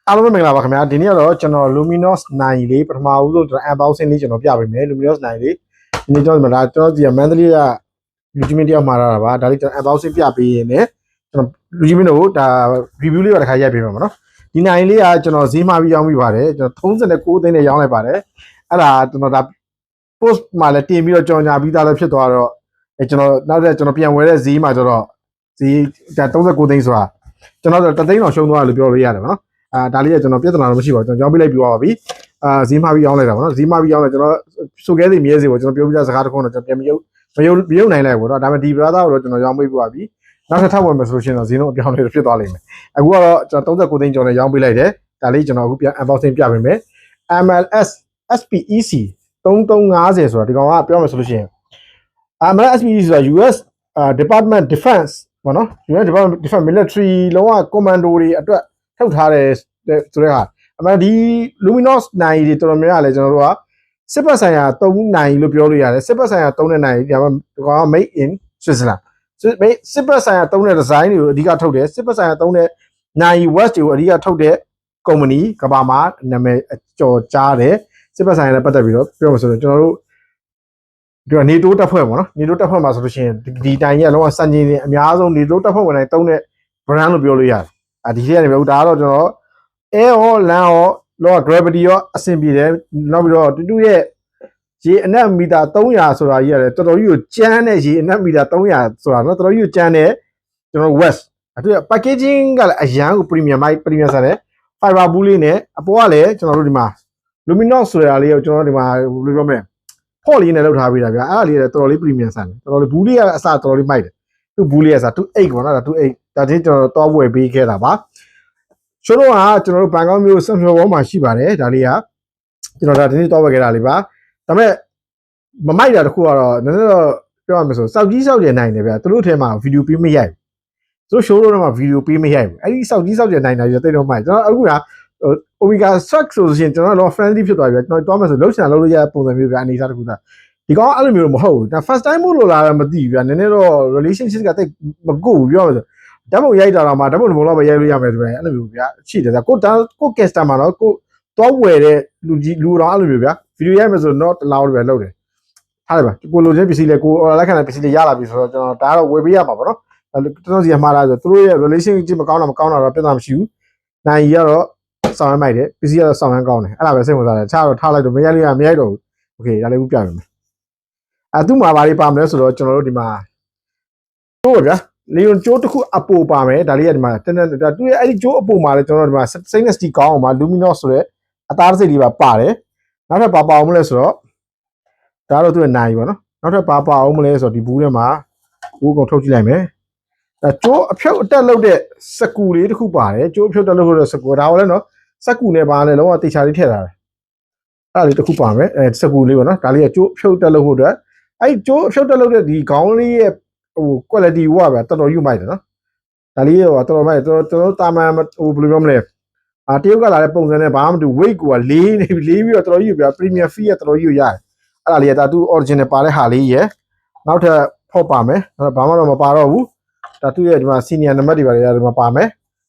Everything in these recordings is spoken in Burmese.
အားလုံးမင်္ဂလာပါခင်ဗျာဒီနေ့ကတော့ကျွန်တော် Luminous 9လေးပထမဦးဆုံးကျွန်တော် unboxing လေးကျွန်တော်ပြပေးမယ် Luminous 9လေးဒီနေ့ကျွန်တော်ဒီ Monthly က Lumin တယောက်မှာလာတာပါဒါလေးကျွန်တော် unboxing ပြပေးရင်းနဲ့ကျွန်တော် Lumin ကိုဒါ review လေးပါတစ်ခါရိုက်ပေးမှာပေါ့နော်ဒီ9လေးကကျွန်တော်ဈေးမှာပြီးရောင်းပြီးပါတယ်ကျွန်တော်39သိန်းနဲ့ရောင်းလိုက်ပါတယ်အဲ့ဒါကျွန်တော်ဒါ post မှာလည်းတင်ပြီးတော့ကြော်ညာပြီးသားလည်းဖြစ်သွားတော့ကျွန်တော်နောက်ထပ်ကျွန်တော်ပြန်ဝယ်တဲ့ဈေးမှာကျတော့ဈေးဒါ39သိန်းဆိုတာကျွန်တော်တသိန်းတော့ရှုံးသွားတယ်လို့ပြောလို့ရတယ်ပေါ့နော်ဒါလေးကကျွန်တော်ပြဿနာတော့မရှိပါဘူးကျွန်တော်ကြောင်းပြလိုက်ပြီးသွားပါပြီဈေးမှာပြီးရောင်းလိုက်တာပေါ့နော်ဈေးမှာပြီးရောင်းလိုက်ကျွန်တော်စုခဲစီမြဲစီကိုကျွန်တော်ပြောပြစကားတစ်ခုတော့ကျွန်တော်ပြန်မရုပ်နိုင်လိုက်ပေါ့နော်ဒါပေမဲ့ဒီ brother ကိုတော့ကျွန်တော်ရောင်းပေးပြပါပြီနောက်ထပ်ထပ်ဝင်မယ်ဆိုလို့ရှိရင်တော့ဈေးနှုန်းအပြောင်းအလဲဖြစ်သွားလိမ့်မယ်အခုကတော့ကျွန်တော်39သိန်းကျော်နဲ့ရောင်းပေးလိုက်တယ်ဒါလေးကျွန်တော်အခုပြန် unboxing ပြပေးမယ် MLS SPEC 3350ဆိုတာဒီကောင်ကပြောမယ်ဆိုလို့ရှိရင် MLS SPEC ဆိုတာ US Department Defense ပေါ့နော် US Department Defense Military လုံးဝ commando တွေအတွက်ထုတ်ထားတယ်ဆိုတဲ့ဟာအမှန်ဒီ Luminous နိုင်တွေတော်တော်များများလဲကျွန်တော်တို့ကစစ်ဘက်ဆိုင်ရာ3နိုင်လို့ပြောလို့ရတယ်စစ်ဘက်ဆိုင်ရာ3နဲ့နိုင်ဒီကောင်က made in Switzerland စစ်ဘက်ဆိုင်ရာ3နဲ့ design တွေကိုအဓိကထုတ်တယ်စစ်ဘက်ဆိုင်ရာ3နဲ့နိုင် West တွေကိုအဓိကထုတ်တဲ့ company ကဘာမှာနာမည်ကြော်ကြားတယ်စစ်ဘက်ဆိုင်ရာနဲ့ပတ်သက်ပြီးတော့ပြောမှဆိုတော့ကျွန်တော်တို့ဒီက NATO တပ်ဖွဲ့ပေါ့နော် NATO တပ်ဖွဲ့မှာဆိုလို့ရှိရင်ဒီတိုင်ကြီးကလုံးဝစံချိန်နေအများဆုံး NATO တပ်ဖွဲ့ဝင်တိုင်း3နဲ့ brand လို့ပြောလို့ရတယ်ဒီထဲကနေပဲဒါကတော့ကျွန်တော် air ရော land ရောလောက gravity ရောအဆင်ပြေတယ်နောက်ပြီးတော့တူရဲ့ရေအနက်မီတာ300ဆိုတာကြီးရတယ်တော်တော်ကြီးကိုကျန်းတဲ့ရေအနက်မီတာ300ဆိုတာနော်တော်တော်ကြီးကိုကျန်းတဲ့ကျွန်တော် west သူက packaging ကလည်းအရန်ကို premium ဆန်တယ် fiber ဘူးလေးနဲ့အပေါ်ကလည်းကျွန်တော်တို့ဒီမှာ luminous ဆိုတာလေးကိုကျွန်တော်ဒီမှာဘယ်လိုပြောမလဲဖော့လေးနဲ့လောက်ထားပေးတာဗျာအဲ့ဒါလေးလည်းတော်တော်လေး premium ဆန်တယ်တော်တော်လေးဘူးလေးကအစတော်တော်လေးမိုက်တယ်သူ့ဘူးလေးကအစ28ပေါ့နော်ဒါ28ဒါချင်းကျွန်တော်တော့ဝယ်ပေးခဲ့တာပါဆိုတော့ကျွန်တော်တို့ဘန်ကောက်မြို့စံဖြော်ပေါ်မှာရှိပါတယ်ဒါလေးကကျွန်တော်ဒါဒီနေ့တော့ဝယ်ခဲ့တာလေးပါဒါပေမဲ့မမိုက်တာတခုကတော့နည်းနည်းတော့ပြောရမယ်ဆိုစောက်ကြီးစောက်ကျယ်နိုင်တယ်ဗျာသူတို့ထဲမှာဗီဒီယိုပေးမရိုက်ဘူးသူတို့ show လို့တော့မှဗီဒီယိုပေးမရိုက်ဘူးအဲ့ဒီစောက်ကြီးစောက်ကျယ်နိုင်တာကြီးတိတ်တော့မိုက်ကျွန်တော်အခုကOmega Struck ဆိုရင်ကျွန်တော်တော့ friendly ဖြစ်သွားပြီကျွန်တော်တွားမယ်ဆိုလှုပ်ရှားလုပ်လို့ရတဲ့ပုံစံမျိုးဗျာအနေစားတခုသားဒီကောင်အဲ့လိုမျိုးမဟုတ်ဘူးဒါ first time မို့လို့လာတော့မသိဘူးဗျာနည်းနည်းတော့ relationship ကတိတ်မကုတ်ဘူးပြောမယ်ဆိုဓာတ်ပုံရိုက်တာတော့မှဓာတ်ပုံဘုံတော့ပဲရိုက်လို့ရမယ်ဆိုပဲအဲ့လိုမျိုးဗျာရှိတယ်ဗျာကို customer တော့ကိုတွားဝယ်တဲ့လူတော်အဲ့လိုမျိုးဗျာဗီဒီယိုရိုက်မယ်ဆိုတော့တလောက်ပဲလုပ်တယ်ထားလိုက်ပါကိုလိုချင်ပစ္စည်းလေးကို order လက်ခံတဲ့ပစ္စည်းလေးရလာပြီဆိုတော့ကျွန်တော်ဒါတော့ဝယ်ပေးရမှာပေါ့နော်တော်တော်စီမှားလာဆိုသူတို့ရဲ့ relationship မကောင်းတာတော့ပြဿနာမရှိဘူးနိုင်ကြီးကတော့ဆောင်ရမ်းမိုက်တယ်ပစ္စည်းကတော့ဆောင်ရမ်းကောင်းတယ်အဲ့ဒါပဲစိတ်ဝင်စားတယ်ချားတော့ထားလိုက်တော့မရိုက်လို့ရမရိုက်တော့ဘူးโอเคဒါလေးခုပြမယ်သူ့မှာဘာလေးပါမလဲဆိုတော့ကျွန်တော်တို့ဒီမှာတို့ဗျာလီယွန်ကျိုးတစ်ခုအပိုပါမယ်ဒါလေးကဒီမှာတန်းဒါသူ့ရဲ့အဲ့ဒီကျိုးအပိုမှာလည်းကျွန်တော်တို့ဒီမှာ stainless steel ကောင်းအောင်မှာ luminous ဆိုတဲ့အသားစိတ်လေးပါပါတယ်နောက်ထပ်ဘာပါအောင်မလဲဆိုတော့ဒါတော့သူ့ရဲ့နိုင်ပေါ့နော်နောက်ထပ်ဘာပါအောင်မလဲဆိုတော့ဒီဘူးထဲမှာဘူးကောင်ထုတ်ကြည့်လိုက်မယ်ဒါကျိုးအဖြုတ်အတက်လုပ်တဲ့စကူလေးတစ်ခုပါတယ်ကျိုးအဖြုတ်တက်လုပ်တဲ့စကူဒါကိုလည်းနော်စကူနဲ့ပါနဲ့လုံးဝတေချာလေးထည့်ထားတယ်အဲ့ဒါလေးတစ်ခုပါမယ်စကူလေးပေါ့နော်ဒါလေးကကျိုးအဖြုတ်တက်လုပ်ဖို့အတွက်အဲ့ကျိုးအဖြုတ်တက်လုပ်တဲ့ဒီခေါင်းလေးရဲ့ဟို quality ဝါပဲတော်တော်ယူမိုက်တယ်နော်ဒါလေးရောတော်တော်မိုက်တော်တော်တာမန်ဟိုဘယ်လိုပြောမလဲတရုတ်ကလာတဲ့ပုံစံနဲ့ဘာမှမတူ weight ကိုကလေးပြီးတော့တော်တော်ယူပြ premium fee ကတော်တော်ယူရတယ်အဲ့ဒါလေးကဒါသူ original ပါတဲ့ဟာလေးရယ်နောက်ထပ်ဖော့ပါမယ်ဘာမှတော့မပါတော့ဘူးဒါသူ့ရဲ့ဒီမှာ senior နံပါတ်တွေပါတယ်ဒီမှာပါမယ်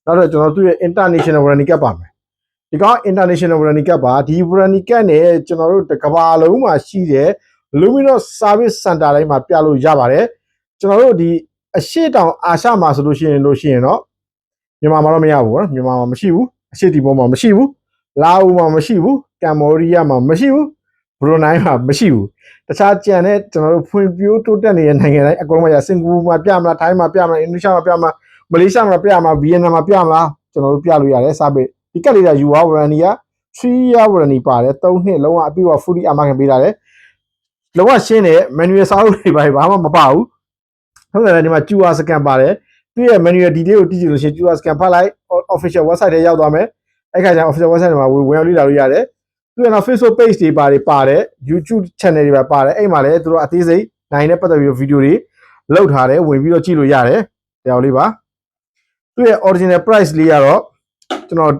နောက်တော့ကျွန်တော်သူ့ရဲ့ international warranty card ပါမယ်ဒီကောင် international warranty card ပါဒီ warranty card နဲ့ကျွန်တော်တို့ကဘာလုံးမှာရှိတဲ့ Luminous service center တိုင်းမှာပြလို့ရပါတယ်ကျွန်တော်တို့ဒီအရှိတောင်အာရှမှာဆိုလို့ရှိရင်တော့မြန်မာမှာတော့မရဘူးနော်မြန်မာမှာမရှိဘူးအရှိတီဘောမှာမရှိဘူးလာအိုမှာမရှိဘူးကမ်ဘောဒီးယားမှာမရှိဘူးဘရူနိုင်းမှာမရှိဘူးတခြားကြံတဲ့ကျွန်တော်တို့ဖွံ့ဖြိုးတိုးတက်နေတဲ့နိုင်ငံတိုင်းအကုန်လုံးမှာစင်ကာပူမှာပြမလားထိုင်းမှာပြမလားအင်ဒိုနီးရှားမှာပြမလားမလေးရှားမှာပြမလားဗီယက်နမ်မှာပြမလားကျွန်တော်တို့ပြလို့ရတယ်စာပေဒီကက်လေးက UR warranty က3 year warranty ပါတယ်3နှစ်လုံးဝအပြည့်အဝ fully အမှန်ကန်ပေးထားတယ်လုံးဝရှင်းတယ် manual စာအုပ်တွေဘာမှမပါဘူးဟုတ်တယ်ဒီမှာ QR scan ပါတယ်သူရဲ့ manual detail ကိုသိကြည့်လို့ရှိရင် QR scan ဖတ်လိုက် official website ထဲရောက်သွားမယ်အဲ့ခါကျရင် official website မှာဝင်ရောက်လေ့လာလို့ရတယ်သူရဲ့ Facebook page တွေပါတယ် YouTube channel တွေပါတယ်အဲ့မှာလည်းသူတို့အသေးစိတ်နိုင်တဲ့ပတ်သက်ပြီးဗီဒီယိုတွေလောက်ထားတယ်ဝင်ပြီးတော့ကြည့်လို့ရတယ်တရားလေးပါသူရဲ့ original price လေးကတော့ကျွန်တော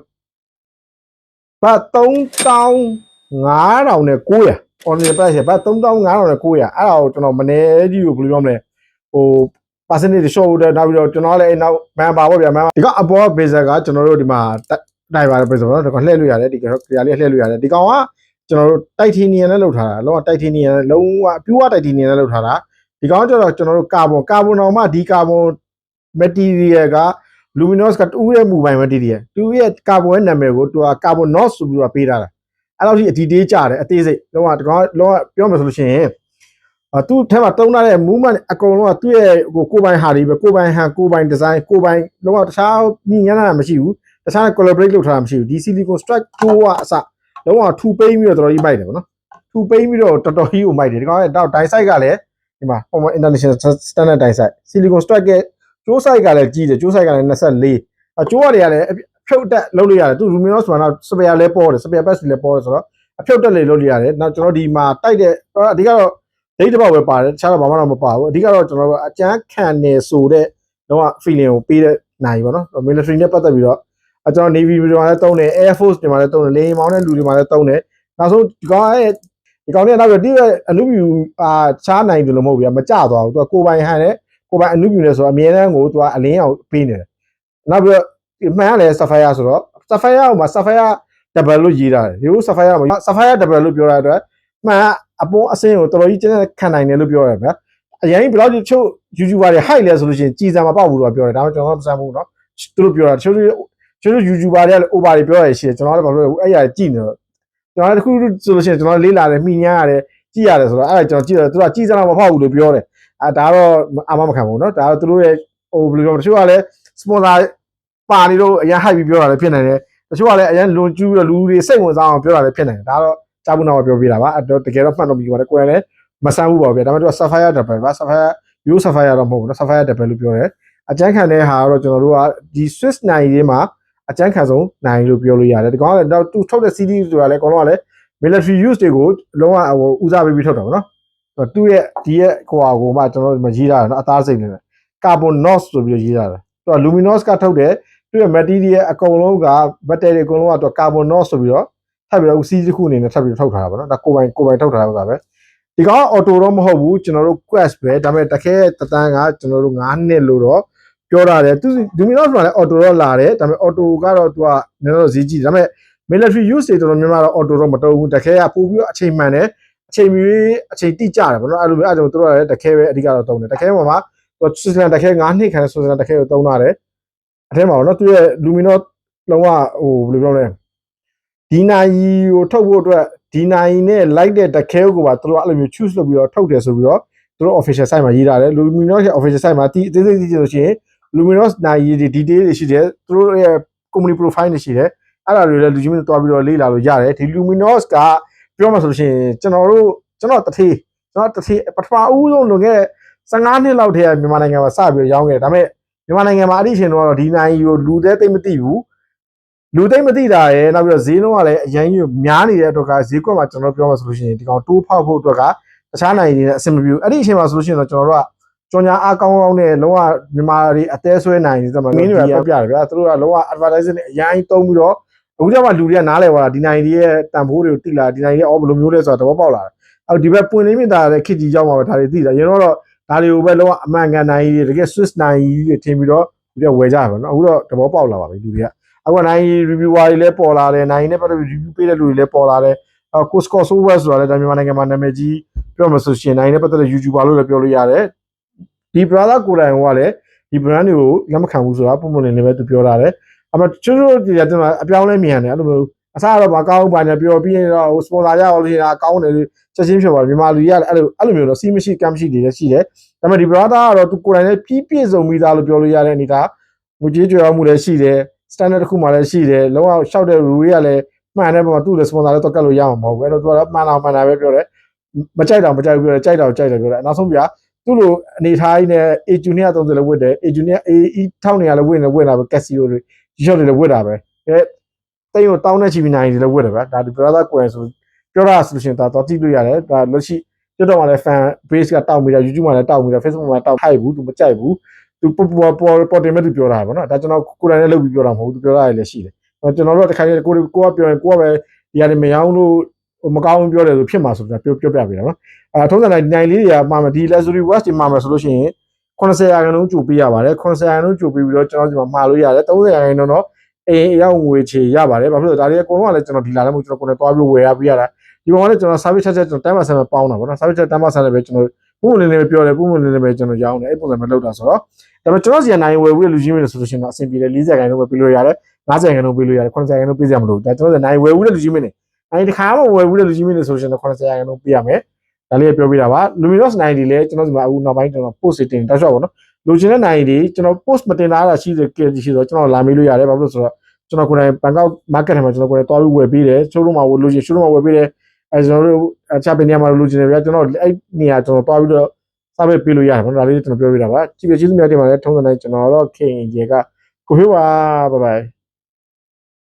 ်ဘာ3500 original price ဘာ3500နဲ့900အဲ့ဒါကိုကျွန်တော်မနေကြီးကိုဘယ်လိုပြောမလဲဟို percentage show တဲ့နောက်ပြီးတော့ကျွန်တော်လည်းနောက် member ပေါ့ဗျာ member ဒီကအပေါ် base ကကျွန်တော်တို့ဒီမှာ တိုင်ပါတယ်ပဲဆိုတော့ဒီကောင်လှည့်လို့ရတယ်ဒီကောင်ကြလေးလှည့်လို့ရတယ်ဒီကောင်ကကျွန်တော်တို့တိုက်တီနီယမ်နဲ့လုပ်ထားတာလုံးဝတိုက်တီနီယမ်လုံးဝပြူဝတိုက်တီနီယမ်နဲ့လုပ်ထားတာဒီကောင်ကျတော့ကျွန်တော်တို့ကာဗွန်တော်မှဒီကာဗွန် material က luminous ကတူရဲ့မူပိုင် material တူရဲ့ကာဗွန်ရဲ့နာမည်ကိုသူကကာဗွန် NOx ဆိုပြီးတော့ပေးထားတာအဲ့လောက်ထိအဒီတေးကြတယ်အသေးစိတ်လုံးဝဒီကောင်လုံးဝပြောမှဆိုလို့ရှိရင်သူ့ထဲမှာတုံးထားတဲ့ movement အကုန်လုံးကသူ့ရဲ့ကိုပိုင်ဟာတွေပဲကိုပိုင်ဟန်ကိုပိုင် design ကိုပိုင်လုံးဝတခြားမြင်ရတာမရှိဘူးတခြား collaborate လုပ်ထားတာမရှိဘူးဒီ silicon strike ကိုကအစလုံးဝထူပိန်းပြီးတော့တော်တော်ကြီးမိုက်တယ်ဗောနော်ထူပိန်းပြီးတော့တော်တော်ကြီးကိုမိုက်တယ်ဒီကောင်ရဲ့တော့ die side ကလည်းဒီမှာ international standard die side silicon strike ရဲ့ကျိုး side ကလည်းကြီးတယ်ကျိုး side ကလည်း24အကျိုးတွေကလည်းဖြုတ်တက်လုပ်လို့ရတယ်သူ luminous ဆိုတာတော့စပယ်လည်းပေါ်တယ်စပယ်ပတ်လည်းပေါ်တယ်ဆိုတော့အဖြုတ်တက်လေလုပ်လို့ရတယ်နောက်ကျွန်တော်ဒီမှာတိုက်တဲ့အဓိကတော့ဒိတ်တစ်ပေါက်ပဲပါတယ်တခြားတော့ဘာမှတော့မပါဘူးအဓိကတော့ကျွန်တော်တို့အကျန်းခံနေဆိုတဲ့တော့ feeling ကိုပေးတဲ့နိုင်ပါတော့ military နဲ့ပတ်သက်ပြီးတော့ကျွန်တော် navy တွေမှာလည်းတုံးတယ် air force တွေမှာလည်းတုံးတယ်လေမောင်းတဲ့လူတွေမှာလည်းတုံးတယ်နောက်ဆုံးဒီကောင်နဲ့နောက်ပြီးဒီအနုပြူချားနိုင်တယ်လို့မဟုတ်ဘူးမကြသွားဘူးသူကကိုပိုင်ဟန်နဲ့ကိုပိုင်အနုပြူနဲ့ဆိုတော့အမြဲတမ်းကိုသူကအလင်းအောင်ပေးနေတယ်နောက်ပြီးတော့မှန်ရလဲ sapphire ဆိုတော့ sapphire ကိုမှ sapphire double လို့ရေးထားတယ်ဒီလို sapphire မှာ sapphire double လို့ပြောရတဲ့အတွက်မှန်အပေါ်အစင်းကိုတော်တော်ကြီးကျန်းခံနိုင်တယ်လို့ပြောရတယ်ဗျာအရင်ဘယ်လောက်ချို့ YouTuber တွေ high လဲဆိုလို့ရှိရင်ကြည်စံမပေါက်ဘူးလို့ပြောတယ်ဒါမှကျွန်တော်မစမ်းဘူးเนาะသူတို့ပြောတာချို့ YouTuber တွေကလည်း over တွေပြောရရှိတယ်ကျွန်တော်လည်းဘာလို့လဲအဲ့ရကြည့်နေတော့ကျွန်တော်တခုဆိုလို့ရှိရင်ကျွန်တော်လေးလာတယ်မိညာရတယ်ကြည့်ရတယ်ဆိုတော့အဲ့ဒါကျွန်တော်ကြည့်တယ်သူကကြည်စံမပေါက်ဘူးလို့ပြောတယ်ဒါတော့အာမခံဘူးเนาะဒါတော့သူတို့ရဲ့ဟိုဘယ်လိုပြောမလဲတချို့ကလည်း sponsor ပါနေတော့အရင် high ပြီးပြောတာလည်းဖြစ်နိုင်တယ်တချို့ကလည်းအရင်လွန်ကျူးပြီးတော့လူတွေစိတ်ဝင်စားအောင်ပြောတာလည်းဖြစ်နိုင်တယ်ဒါတော့ကြားဘူးနောက်ပြောပြတာပါအဲ့တော့တကယ်တော့မှတ်တော့ပြီးပါတယ်ကိုယ်လည်းမဆန်းဘူးပါဗျာဒါပေမဲ့သူက sapphire double ပါ sapphire bio sapphire တော့မဟုတ်ဘူးနော် sapphire double လို့ပြောတယ်အကျန်းခံတဲ့ဟာကတော့ကျွန်တော်တို့ကဒီ Swiss နိုင်ရေးမှာအကျန်းခံဆုံးနိုင်လို့ပြောလို့ရတယ်ဒီကောင်ကလည်းတော့သူထုတ်တဲ့ CD ဆိုတာလည်းအကောင်ကလည်း military use တွေကိုလုံးဝဦးစားပေးပြီးထုတ်တာပေါ့နော်သူ့ရဲ့ဒီရဲ့ဟိုဟာကိုမှကျွန်တော်တို့မရေးတာနော်အသားစိတ်နေတယ် carbon NOx ဆိုပြီးရေးတာသူက luminous ကထုတ်တယ်သူ့ရဲ့ material အကုန်လုံးက battery အကုန်လုံးကတော့ carbon NOx ဆိုပြီးတော့ထပ်ပြီးတော့ CD တစ်ခုအနေနဲ့ထပ်ပြီးထုတ်ထားတာပေါ့နော်ဒါကိုပိုင်ထုတ်ထားတာပါပဲဒီကောင် auto တော့မဟုတ်ဘူးကျွန်တော်တို့ quest ပဲဒါပေမဲ့တခဲတတန်းကကျွန်တော်တို့9နှစ်လို့တော့ပြောရတယ်သူ luminous မှာလည်း auto တော့လာတယ်ဒါပေမဲ့ auto ကတော့သူကနည်းနည်းဈေးကြီးတယ်ဒါပေမဲ့ military use တွေတော်တော်များများတော့ auto တော့မတုံးဘူးတခဲကပို့ပြီးတော့အချိန်မှန်တယ်အချိန်မီအချိန်တိကျတယ်ပေါ့နော်အဲ့လိုမျိုးအဲ့ကြောင့်တို့လည်းတခဲပဲအဓိကတော့တုံးတယ်တခဲပေါ်မှာသူဆွစ်ဇာလန်တခဲ9နှစ်ခံဆွစ်ဇာလန်တခဲကိုတုံးထားတယ်အထဲမှာပေါ့နော်သူရဲ့ luminous လုံးဝဟိုဘယ်လိုပြောလဲဒီနိုင်ကိုထုတ်ဖို့အတွက်ဒီနိုင်နဲ့ light တဲ့တခဲကိုပါသူတို့အဲ့လိုမျိုး choose လုပ်ပြီးတော့ထုတ်တယ်ဆိုပြီးတော့သူတို့ official site မှာရေးထားတယ် luminous ရဲ့ official site မှာအသေးစိတ်ကြည့်လို့ရှိရင် luminous နိုင်တွေ detail တွေရှိတယ်သူတို့ရဲ့ company profile တွေရှိတယ်အဲ့ဒါတွေလည်းလူကြီးမျိုးတွားပြီးတော့လေ့လာလို့ရတယ်ဒီ luminous ကပြောမှဆိုလို့ရှိရင်ကျွန်တော်တထေးပထမဦးဆုံးလွန်ခဲ့15နှစ်လောက်တည်းကမြန်မာနိုင်ငံမှာစပြီးရောင်းခဲ့ဒါပေမဲ့မြန်မာနိုင်ငံမှာအဲ့ဒီအချိန်တော့ဒီနိုင်ကိုလူသေးသိမသိဘူးလူသိမသိတာရယ်နောက်ပြီးတော့ဈေးနှုန်းကလည်းအရင်ကြီးများနေတဲ့အတွက်ကဈေးကွက်မှာကျွန်တော်ပြောမှဆိုလို့ရှိရင်ဒီကောင်တိုးဖောက်ဖို့အတွက်ကတခြားနိုင်ငံတွေနဲ့အဆင်မပြေဘူးအဲ့ဒီအချိန်မှာဆိုလို့ရှိရင်တော့ကျွန်တော်တို့ကကြော်ညာအားကောင်းကောင်းနဲ့လုံးဝမြန်မာတွေအသေးဆွဲနိုင်နေသမှာမင်းတွေကပြပြတယ်ဗျာသူတို့ကလုံးဝ advertising နဲ့အရင်တုံးပြီးတော့အခုကျမှလူတွေကနားလဲသွားတာဒီနိုင်တွေရဲ့တန်ဖိုးတွေကိုသိလာဒီနိုင်တွေအော်ဘယ်လိုမျိုးလဲဆိုတာသဘောပေါက်လာတယ်အော်ဒီဘက်ပွင့်လင်းမြင့်တာတဲ့ခစ်ကြီးကြောင်းမှာပဲဒါတွေသိတာရင်တော့ဒါတွေကိုပဲလုံးဝအမှန်ကန်နိုင်တွေတကယ် Swiss နိုင်တွေထင်ပြီးတော့ဒီကဝယ်ကြရပါတော့အခုတော့သဘောပေါက်လာပါပြီလူတွေကအခုနိုင် reviewer တွေလည်းပေါ်လာတယ်နိုင်နဲ့ပတ်သက်ပြီး review ပေးတဲ့လူတွေလည်းပေါ်လာတယ်Costco software ဆိုတာလည်းဒါမြန်မာနိုင်ငံမှာနာမည်ကြီးပြောမှဆိုရှင်နိုင်နဲ့ပတ်သက်တဲ့ YouTuber လို့လည်းပြောလို့ရတယ်ဒီ brother ကိုယ်တိုင်ကလည်းဒီ brand တွေကိုလက်မခံဘူးဆိုတာပုံမှန်နေပဲသူပြောတာတယ်အမှချိုးချိုးဒီကျွန်တော်အပြောင်းလဲမြန်တယ်အဲ့လိုမျိုးအစားတော့မကောင်းဘူးဘာညာပြောပြီးရင်တော့ sponsor ရအောင်လို့နေတာကောင်းတယ်ချက်ချင်းဖြစ်သွားမြန်မာလူကြီးကလည်းအဲ့လိုမျိုးတော့စီးမရှိကမ်းမရှိတွေလည်းရှိတယ်ဒါပေမဲ့ဒီ brother ကတော့သူကိုယ်တိုင်လည်းပြည့်စုံပြီးသားလို့ပြောလို့ရတဲ့အနေထားငွေကြေးကြွယ်ဝမှုလည်းရှိတယ် standard တစ်ခုမှလည်းရှိတယ်လုံးဝရှောက်တဲ့ rule တွေကလည်းမှန်တဲ့ပုံမှာသူ့လည်း sponsor လည်းတော့ကတ်လို့ရမှာမဟုတ်ဘူးအဲ့တော့သူကတော့မှန်တာပဲပြောတယ်မကြိုက်တော့မကြိုက်ဘူးပြောတယ်ကြိုက်တော့ကြိုက်တယ်ပြောတယ်နောက်ဆုံးပြသူ့လိုအနေထားကြီးနဲ့ A2 နဲ့30လည်းဝတ်တယ် A2 နဲ့ AE 1000နဲ့လည်းဝတ်တာပဲ Casio တွေ G-Shock တွေလည်းဝတ်တာပဲအဲတိတ်ကိုတောင်းတဲ့ချီပြီးနိုင်တွေလည်းဝတ်တယ်ဗျာဒါဒီ brother ကိုယ်ဆိုပြောတာဆိုလို့ရှိရင်ဒါတော့ကြည့်လို့ရတယ်ဒါလက်ရှိကျွတ်တော့မှလည်း fan base ကတောက်ပြီးတာ YouTube မှာလည်းတောက်ပြီးတာ Facebook မှာတောက်ထိုက်ဘူးသူမကြိုက်ဘူးသူပေါ်တင်မဲ့သူပြောတာပါနော်ဒါကျွန်တော်ကိုယ်တိုင်လည်းလုပ်ပြီးပြောတာမဟုတ်ဘူးသူပြောတာလည်းရှိတယ်ကျွန်တော်တို့တစ်ခါတည်းကိုကပြောရင်ကိုကပဲဒီဟာတွေမရောလို့မကောင်းဘူးပြောတယ်ဆိုဖြစ်မှာဆိုတာပြောပြပေးတာနော်ထုံးစံတိုင်းနိုင်လေးတွေကမှာမယ်ဒီ luxury watch တွေမှာမယ်ဆိုလို့ရှိရင်80%ကြိုပေးရပါတယ်80%ကြိုပေးပြီးတော့ကျွန်တော်ဒီမှာမှာလို့ရတယ်30%တော့ အိမ်ရောက်ငွေချေရပါတယ်ဘာဖြစ်လို့ဒါတွေအကုန်လုံးကလည်းကျွန်တော်ဒီလာလည်းမဟုတ်ကျွန်တော်ကိုယ်နဲ့တွားပြီးဝယ်ရပြီးရတာဒီပေါ်မှာလည်းကျွန်တော် service charge ကျွန်တော်တိုင်းမှာဆက်ပေါင်းတာပေါ့နော် service charge တိုင်းမှာဆက်လည်းပဲကျွန်တော်ပုံမှန်လေးပဲပြောတယ်ပုံမှန်လေးပဲကျွန်တော်ရောင်းတယ်အဲ့ပုံစံမျိုးလုပ်တာဆိုတော့ဒါပေမဲ့ကျွန်တော်စီကနိုင်ဝယ်ပြီးလူချင်းမျိုးဆိုလို့ရှိရင်တော့အဆင်ပြေတယ်40ခိုင်နှုန်းပဲပြီးလို့ရတယ်50ခိုင်နှုန်းပြီးလို့ရတယ်80ခိုင်နှုန်းပြီးကြမလို့ဒါကျွန်တော်နိုင်ဝယ်ပြီးလူချင်းမျိုးနေအဲ့ဒီခါမှဝယ်ပြီးလူချင်းမျိုးနေဆိုလို့ရှိရင်တော့80ခိုင်နှုန်းပြီးရမယ်ဒါလေးပြောပြတာပါ Luminous 90လည်းကျွန်တော်ဒီမှာအခုနောက်ပိုင်းကျွန်တော် post တင်တောက်လျှောက်ပေါ့နော်လူချင်းတဲ့90ကျွန်တော် post မတင်လာတာရှိတယ်ရှိဆိုတော့ကျွန်တော်လာမေးလို့ရတယ်ဘာလို့ဆိုတော့ကျွန်တော်ကိုယ်တိုင်ဘန်ကောက် market ထဲမှာကျွန်တော်ကိုယ်တိုင်တွားပြီးဝယ်ပေးတယ် showroom မှာဝယ်လို့ရှိရင် showroom မှာဝယ်ပေးတယ်အဲကျွန်တော်တို့အခြားပင်နေရာမှာလူချင်းတယ်ဗျာကျွန်တော်အဲ့နေရာကျွန်တော်တွားပြီးတော့စာပေပေးလို့ရတယ်ပေါ့နော်ဒါလေးကျွန်တော်ပြောပြတာပါကြည့်ပြကျေးဇူးများတင်ပါတယ်ထုံးစံတိုင်းကျွန်တော်တော့ခင်ရေကကိုဖြိုးပါဘိုင်ဘိုင်